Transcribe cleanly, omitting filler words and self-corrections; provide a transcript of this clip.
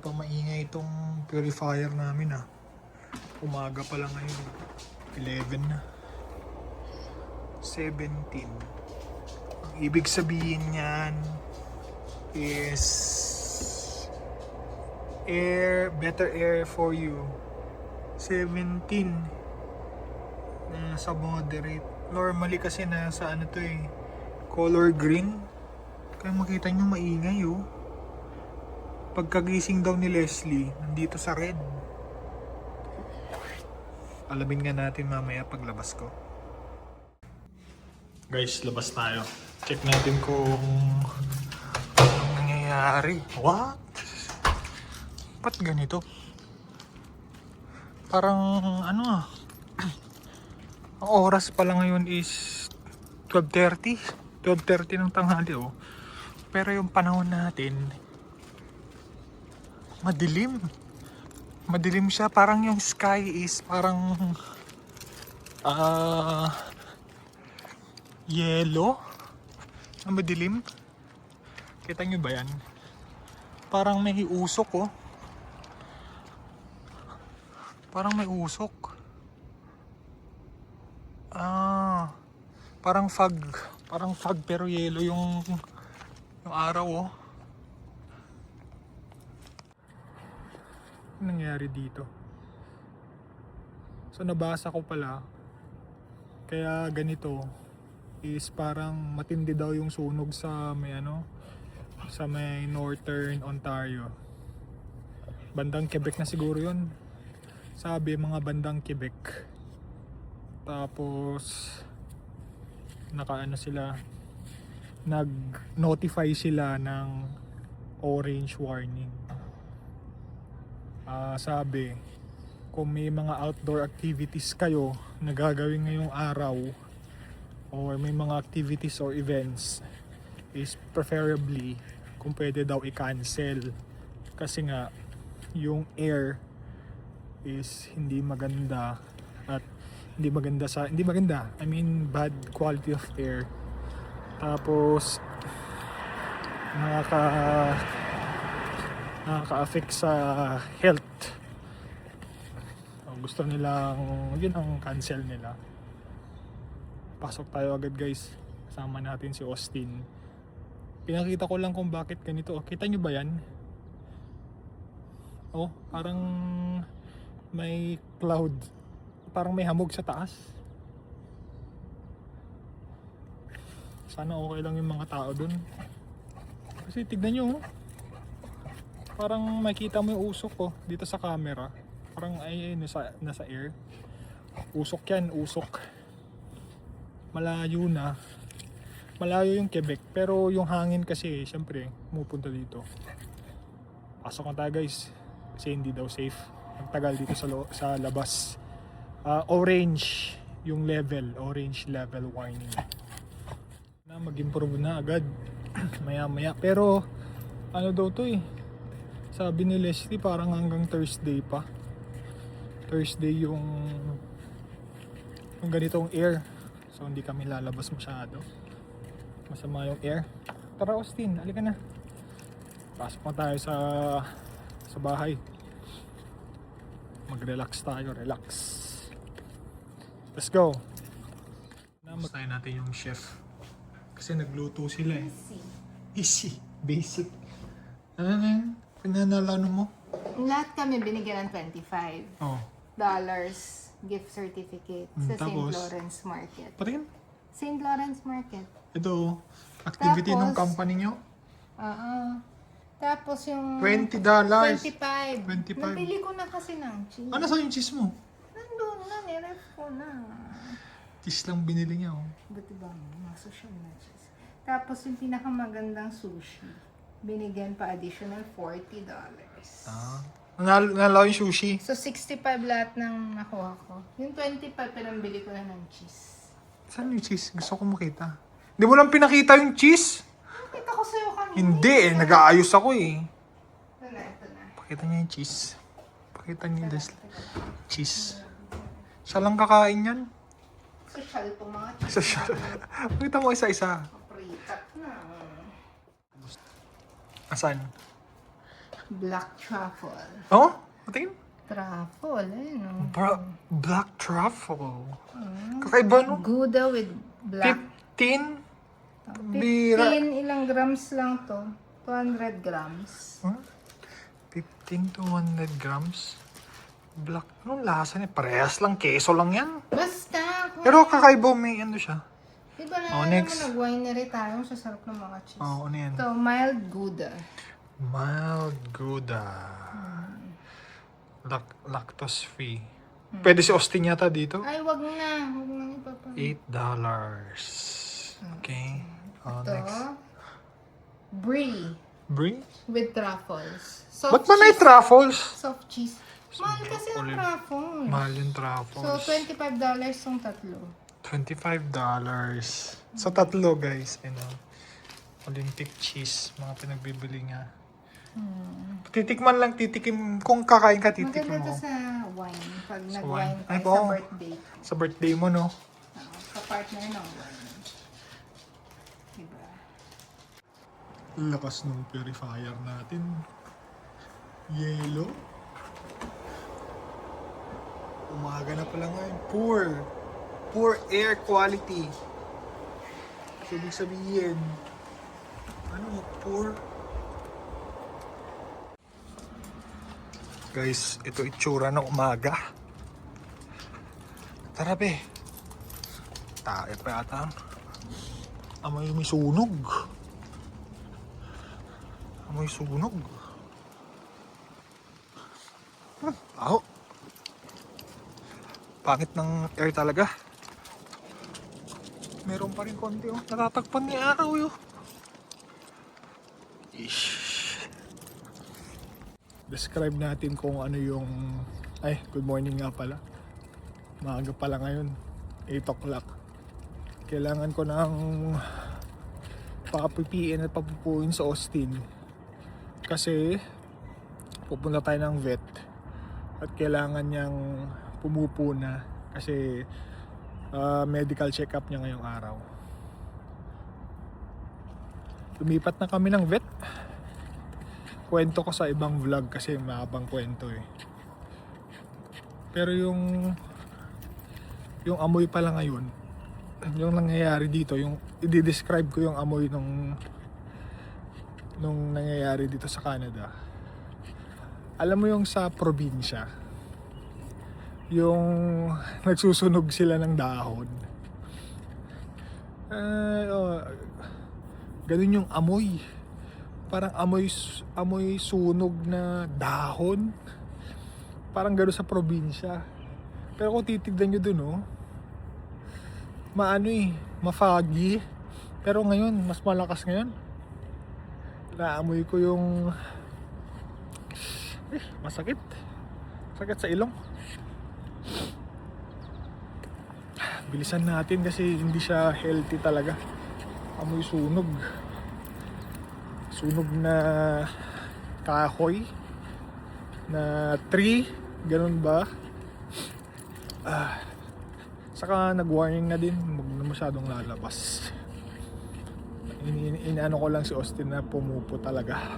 pa maingay itong purifier namin ah. Umaga pa lang ngayon. 11 na. 17. Ang ibig sabihin niyan is better air for you. 17 sa moderate. Normally kasi nasa ano to eh, color green. Kaya makita nyo maingay oh. Pagkagising daw ni Leslie, nandito sa red. Alamin nga natin mamaya paglabas ko. Guys, labas tayo. Check natin kung anong nangyayari. What? Ba't ganito? Parang ano ah. Ang oras pala ngayon is 12:30. 12:30 ng tanghali oh. Pero yung panahon natin, madilim. Madilim siya. Parang yung sky is parang yellow. Ang madilim. Kita nyo ba yan? Parang may usok oh. Parang may usok. Parang fog. Parang fog pero yellow yung araw oh. Ano nangyari dito? So nabasa ko pala. Kaya ganito is parang matindi daw yung sunog sa may ano, sa may Northern Ontario. Bandang Quebec na siguro yun. Sabi mga bandang Quebec. Tapos nakaano sila, nag-notify sila ng orange warning. Sabi, kung may mga outdoor activities kayo na gagawin ngayong araw or may mga activities or events, is preferably kung pwede daw i-cancel kasi nga yung air is hindi maganda at hindi maganda, I mean bad quality of air. Tapos nakaka-affect sa health. Gusto nilang yun ang cancel nila. Pasok tayo agad guys. Kasama natin si Austin. Pinakita ko lang kung bakit ganito. Kita nyo ba yan? Oh, parang may cloud. Parang may hamog sa taas. Sana okay lang yung mga tao dun. Kasi tignan nyo oh. Parang makita mo yung usok oh, dito sa camera. Parang ay nasa air. Usok yan, usok. Malayo na. Malayo yung Quebec. Pero yung hangin kasi, syempre, pumupunta dito. Pasok na tayo guys. Kasi hindi daw safe. Magtagal dito sa labas. Orange yung level. Orange level warning. Na mag-improve na agad. Maya maya. Pero, ano daw to eh. Sabi ni Leslie parang hanggang Thursday pa. Thursday yung ganitong air. So hindi kami lalabas masyado. Masama yung air. Tara Austin, halika na. Pasok na tayo sa bahay. Mag-relax tayo, relax. Let's go. Namatay natin yung chef. Kasi nagluto sila eh. Easy. Basic. Ano na yun? Pinanalano mo? Lahat kami binigyan ng $25 Oh. gift certificate sa St. Tapos? Lawrence Market. Patingin. St. Lawrence Market. Ito, activity ng Tapos, company nyo. Tapos yung $20. 25. 25. Nabili ko na kasi ng cheese. Ano sa yung cheese mo? Nandun na, niref ko na. Cheese lang binili niya oh. Buti ba mga social na cheese. Tapos yung pinakamagandang sushi, binigyan pa additional $40. Nalaw yung sushi. So 65 lahat ng nakuha ko. Yung 25 pinambili ko na ng cheese. Saan yung cheese? Gusto ko makita. Hindi mo lang pinakita yung cheese? Nakita ko sa'yo kanina. Hindi eh, nag-aayos ako eh. Ito na. Pakita niya yung cheese. Pakita niya yung cheese. Siya lang kakain yan. Social itong mga cheese. Social. Pakita mo isa-isa. Paprikat na. Asan? Black truffle. Oh? Patingin? Truffle, ayun. Black truffle. Kakaiba, no? Gouda with black. 15? Bira. 15, ilang grams lang to? 200 grams. Huh? 15 to 100 grams? Black. Anong lasa niya? Parehas lang. Keso lang yan. Basta. Pero kakaiba, may ano siya. Diba na Oh, alam next. mo, nag-winery tayo. Sasarap ng mga cheese. Oh, ano yan? Ito, mild Gouda. Mild Gouda. Lactose free. Pwede si Austin yata dito. Ay, wag na. Wag na ipapang. $8. Okay. Oh, Ito, next. Brie Brie? with truffles. Ba't ba may truffles? Soft cheese. Mahal kasi ang ulit. truffles. Mahal yung So, truffles. $25 tong tatlo. $25. Sa tatlo, guys. Ano, Olympic cheese. Mga pinagbibili nga. Titikman lang, titikim. Kung kakain ka, titikim Maganda mo. to sa wine. Pag Sa nag-wine wine. Ay, tayo sa oo. birthday. Sa birthday mo, no? Kapartner ng wine. Diba? Lakas ng purifier natin. Yellow. Umaga na pala ngayon. Poor air quality. So, ibig sabihin, ano, poor. Guys, ito itsura ng umaga. Tara, be. Tae pa yata. Amoy may sunog. Amoy sunog. Aho. Pangit ng air talaga. Meron pa rin konti, oh. Natatakpan ni araw, yun. Ish. Describe natin kung ano yung... Ay, good morning nga pala. Maaga pala ngayon. 8 o'clock. Kailangan ko ng papipiin at papupuin sa Austin. Kasi pupunta tayo ng vet. At kailangan niyang pumupuna. Kasi medical check-up niya ngayong araw. Lumipat na kami ng vet. Kwento ko sa ibang vlog kasi mahabang kwento eh. Pero yung amoy pala ngayon, yung nangyayari dito, yung i-describe ko yung amoy nung nangyayari dito sa Canada. Alam mo yung sa probinsya, yung nagsusunog sila ng dahon. Ganun yung amoy. Parang amoy sunog na dahon. Parang gano'n sa probinsya. Pero kung titignan nyo dun, oh, ma-foggy. Pero ngayon, mas malakas ngayon. Naamoy ko yung masakit. Sakit sa ilong. Bilisan natin kasi hindi siya healthy talaga. Amoy sunog. Sunog na kahoy na tree, ganun ba? Saka nag-warning na din, huwag na masyadong lalabas. Inaano ko lang si Austin na pumupo talaga.